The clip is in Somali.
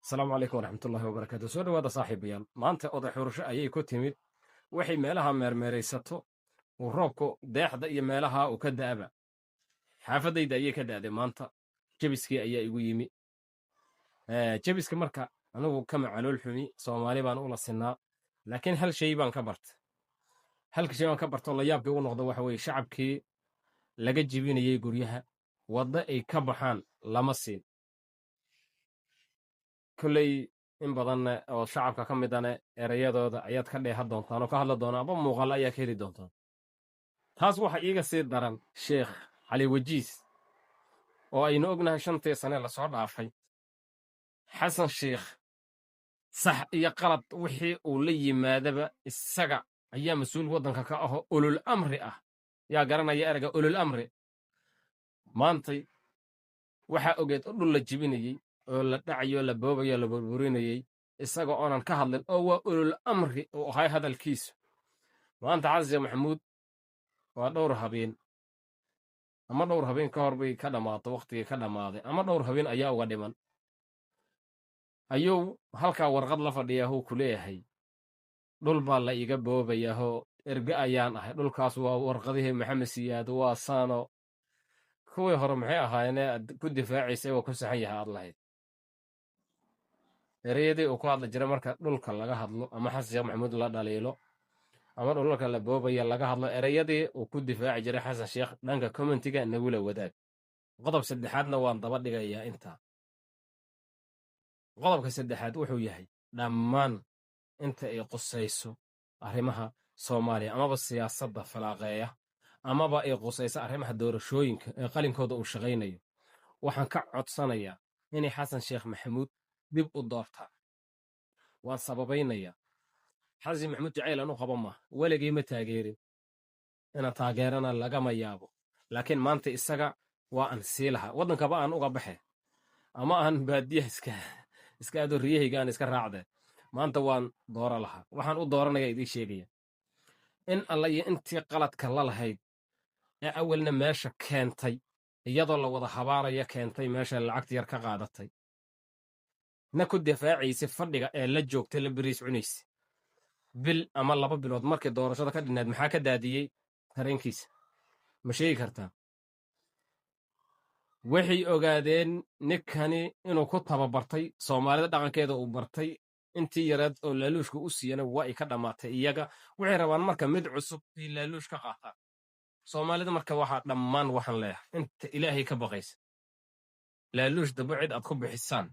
asalaamu calaykum waraxmatullaahi wabarakaatu soo dhowaada saaxiibayaal maanta oday xurasho ayay ku timid waxay meelaha meermeeraysato uu roobku deexda iyo meelaha uu ka da'aba xaafadayda ayay ka da'day maanta jebiskii ayaa igu yimi jebiska marka anigu kama calool xumi soomaali baan ula sinnaa laakiin hal shay baan ka barta halka shay baan ka bartoo la yaabkii ugu noqda waxa weeye shacabkii laga jibinayey guryaha wadda ay ka baxaan lama siin kolley in badan oo shacabka ka midane erayadooda ayaad ka dheehan doontaan oo ka hadla doonaan aba muuqaal ayaa ka heli doontaan taas waxa iiga sii daran sheekh cali wajiis oo aynu ognahay shantii sane lasoo dhaafay xasan sheikh sax iyo qalad wixii uu la yimaadaba isaga ayaa mas-uul waddanka ka aho ulul amri ah yaa garanaya erayga ulul amri maantay waxaa ogeed oo dhul la jibinayey oo la dhacayo la boobayo la burburinayey isaga oonan ka hadlin oo waa ulul amri uu ahay hadalkiisu maanta xasan maxamuud waa dhowr habeen ama dhowr habeen ka hor bay ka dhammaato wakhtigii ka dhammaaday ama dhowr habeen ayaa uga dhiman ayuu halkaa warqad la fadhiyaahuu ku leeyahay dhul baa la iga boobayaahoo erge ayaan ahay dhulkaas waa warqadihii maxamed siyaado waa saano kuwii hore maxay ahaayeenee aad ku difaacaysay waa ku saxan yahay aad lahayd ereyadii uu ku hadli jiray marka dhulka laga hadlo ama xasan sheekh maxamuud la dhaliilo ama dhulalka la boobaya laga hadlo ereyadii uu ku difaaci jiray xasan sheekh dhanka commentiga nagula wadaag qodob saddexaadna waan daba dhigayaa intaa qodobka saddexaad wuxuu yahay dhammaan inta ay qusayso arrimaha soomaaliya amaba siyaasadda falaaqeeya amaba ay qusayso arrimaha doorashooyinka ee qalinkooda uu shaqaynayo waxaan ka codsanayaa inay xasan sheekh maxamuud dib u doortaan waan sababaynayaa xasan maxamuud jacayl aan u qaba maaha weligii ma taageerin ina taageerana lagama yaabo laakiin maanta isaga waa aan sii lahaa waddankaba aan uga baxe ama aan baadiyaha iska aado riyahayga aan iska raacde maanta waan dooro lahaa waxaan u dooranaya idiin sheegaya in alla iyo intii qaladka la lahayd ee awalna meesha keentay iyadoo la wada habaaraya keentay meesha lacagta yar ka qaadatay na ku difaacaysa fadhiga ee la joogtay la beriis cunaysa bil ama 2 bilood markii doorashada ka dhinayd maxaa ka daadiyey tareenkiisa ma sheegi kartaa waxay ogaadeen ninkani inuu ku tababartay soomaalida dhaqankeeda uu bartay intii yareed oo laaluushka u siiyana waa ay ka dhammaatay iyaga waxay rabaan marka mid cusub ay laaluush ka qaataan soomaalida marka waxaa dhammaan waxaan leeyahay inta ilaahay ka baqaysa laaluush daba cid aad ku bixisaan